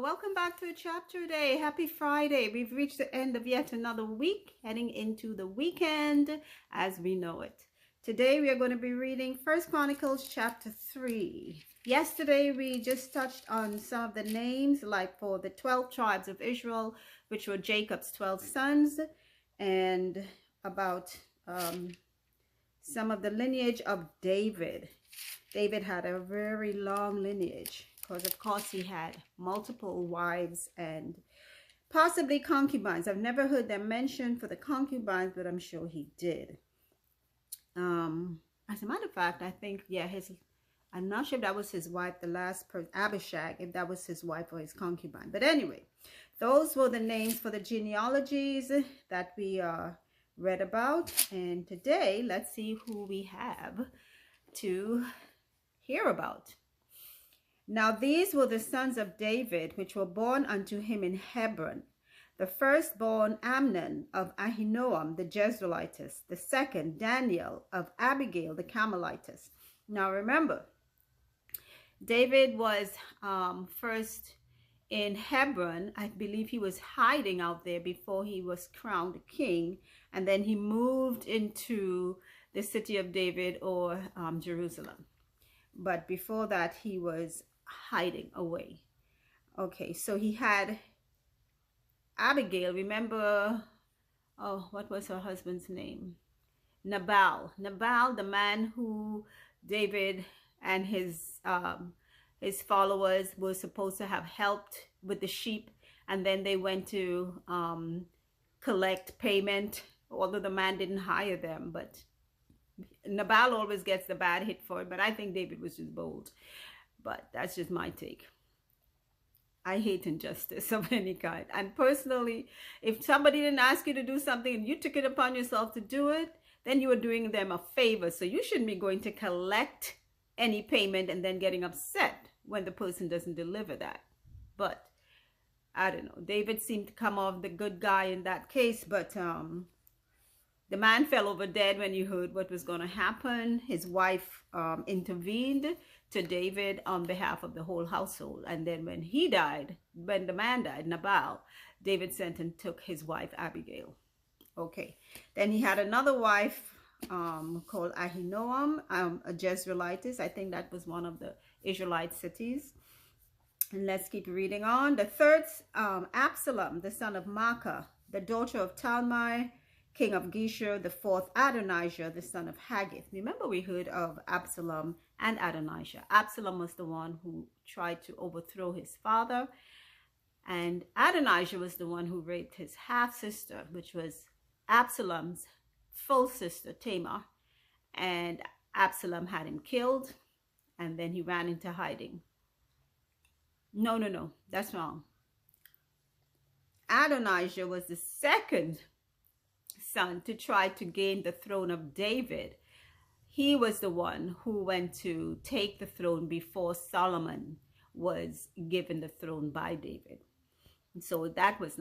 welcome back to a chapter day. Happy Friday. We've reached the end of yet another week, heading into the weekend as we know it. Today we are going to be reading First Chronicles chapter 3. Yesterday we just touched on some of the names, like for the 12 tribes of Israel, which were Jacob's 12 sons, and about some of the lineage of David. David had a very long lineage because, of course, he had multiple wives and possibly concubines. I've never heard them mentioned for the concubines, but I'm sure he did. As a matter of fact, I think, yeah, I'm not sure if that was his wife, the last person, Abishag, if that was his wife or his concubine. But anyway, those were the names for the genealogies that we read about. And today, let's see who we have to hear about. Now these were the sons of David, which were born unto him in Hebron. The firstborn Amnon of Ahinoam the Jezreelitess. The second Daniel of Abigail the Carmelitess. Now remember, David was first in Hebron. I believe he was hiding out there before he was crowned king. And then he moved into the city of David, or Jerusalem. But before that, he was hiding away. Okay, so he had Abigail. Remember, oh, what was her husband's name? Nabal, the man who David and his followers were supposed to have helped with the sheep, and then they went to collect payment, although the man didn't hire them. But Nabal always gets the bad hit for it, but I think David was just bold. But that's just my take. I hate injustice of any kind. And personally, if somebody didn't ask you to do something and you took it upon yourself to do it, then you were doing them a favor. So you shouldn't be going to collect any payment and then getting upset when the person doesn't deliver that. But I don't know. David seemed to come off the good guy in that case, but the man fell over dead when he heard what was going to happen. His wife intervened to David on behalf of the whole household. And then when the man died, Nabal, David sent and took his wife Abigail. Okay. Then he had another wife called Ahinoam, a Jezreelitess. I think that was one of the Israelite cities. And let's keep reading on. The third, Absalom, the son of Maacah, the daughter of Talmai, king of Geshur. The fourth, Adonijah, the son of Haggith. Remember, we heard of Absalom and Adonijah. Absalom was the one who tried to overthrow his father, and Adonijah was the one who raped his half-sister, which was Absalom's full sister, Tamar. And Absalom had him killed, and then he ran into hiding. No, that's wrong. Adonijah was the second son to try to gain the throne of David. He was the one who went to take the throne before Solomon was given the throne by David. And so that was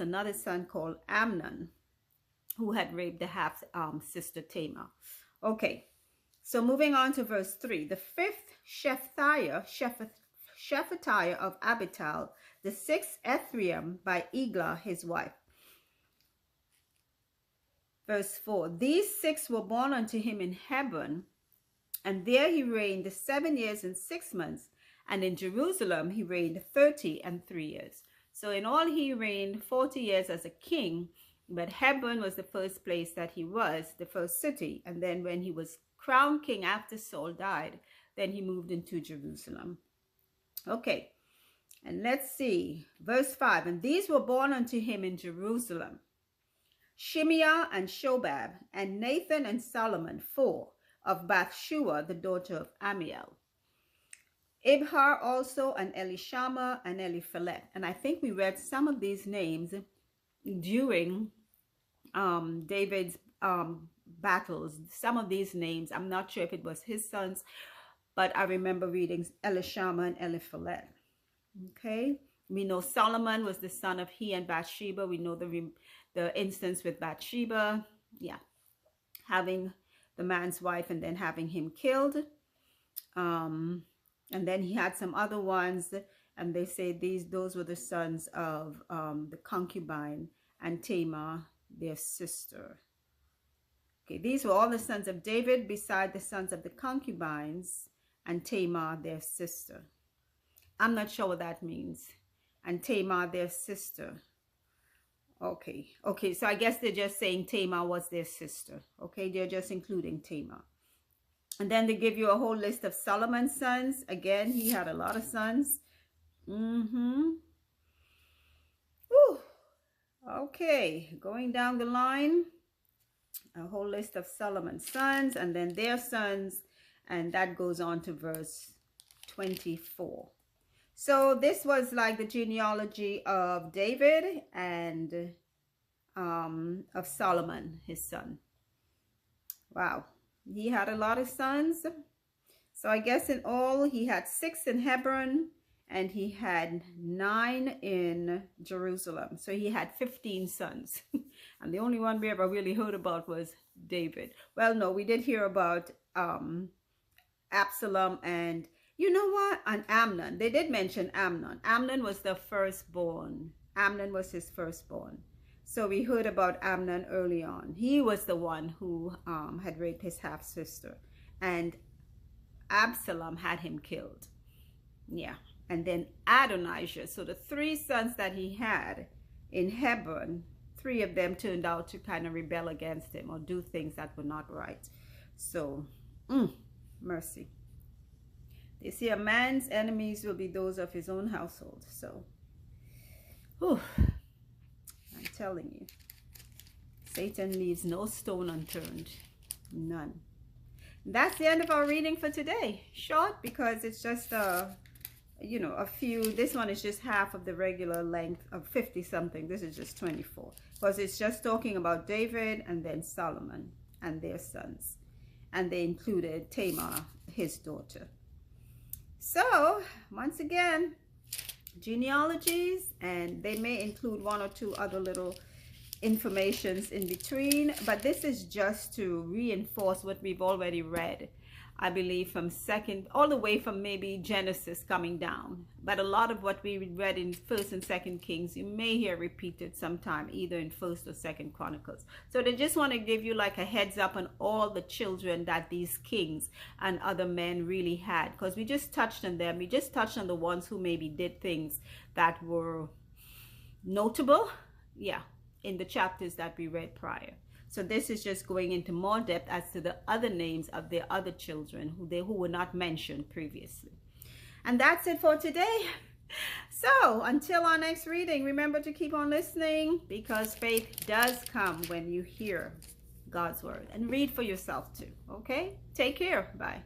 another son called Amnon, who had raped the half sister Tamar. Okay, so moving on to verse 3. The fifth, Shephatiah of Abital. The sixth, Ephraim by Eglah his wife. Verse 4, these six were born unto him in Hebron, and there he reigned 7 years and 6 months, and in Jerusalem he reigned 30 and 3 years. So in all he reigned 40 years as a king, but Hebron was the first place that he was, the first city. And then when he was crowned king after Saul died, then he moved into Jerusalem. Okay, and let's see, verse 5, and these were born unto him in Jerusalem, Shimeah and Shobab, and Nathan and Solomon, 4, of Bathshua, the daughter of Amiel. Ibhar also, and Elishama, and Eliphalet. And I think we read some of these names during David's battles. Some of these names, I'm not sure if it was his sons, but I remember reading Elishama and Eliphalet. Okay, we know Solomon was the son of he and Bathsheba. We know the instance with Bathsheba, having the man's wife and then having him killed. And then he had some other ones And they say those were the sons of the concubine and Tamar, their sister. Okay, these were all the sons of David beside the sons of the concubines and Tamar, their sister. I'm not sure what that means. And Tamar, their sister. Okay, so I guess they're just saying Tamar was their sister. Okay, they're just including Tamar. And then they give you a whole list of Solomon's sons. Again, he had a lot of sons. Woo. Okay, going down the line, a whole list of Solomon's sons and then their sons, and that goes on to verse 24. So this was like the genealogy of David and of Solomon, his son. Wow, he had a lot of sons. So I guess in all he had 6 in Hebron and he had 9 in Jerusalem. So he had 15 sons. And the only one we ever really heard about was David. Well, no, we did hear about Absalom and, you know what, and Amnon. They did mention Amnon. Amnon was the firstborn. Amnon was his firstborn. So we heard about Amnon early on. He was the one who had raped his half-sister. And Absalom had him killed. Yeah. And then Adonijah. So the 3 sons that he had in Hebron, 3 of them turned out to kind of rebel against him or do things that were not right. So, mercy. They say a man's enemies will be those of his own household. So, I'm telling you, Satan leaves no stone unturned. None. That's the end of our reading for today. Short because it's just, you know, a few. This one is just half of the regular length of 50 something. This is just 24. Because it's just talking about David and then Solomon and their sons. And they included Tamar, his daughter. So, once again, genealogies, and they may include 1 or 2 other little informations in between, but this is just to reinforce what we've already read, I believe, from all the way from maybe Genesis coming down. But a lot of what we read in 1st and 2nd Kings, you may hear repeated sometime, either in 1st or 2nd Chronicles. So they just want to give you like a heads up on all the children that these kings and other men really had. Because we just touched on them. We just touched on the ones who maybe did things that were notable. Yeah, in the chapters that we read prior. So this is just going into more depth as to the other names of their other children who were not mentioned previously. And that's it for today. So until our next reading, remember to keep on listening, because faith does come when you hear God's word. And read for yourself too. Okay? Take care. Bye.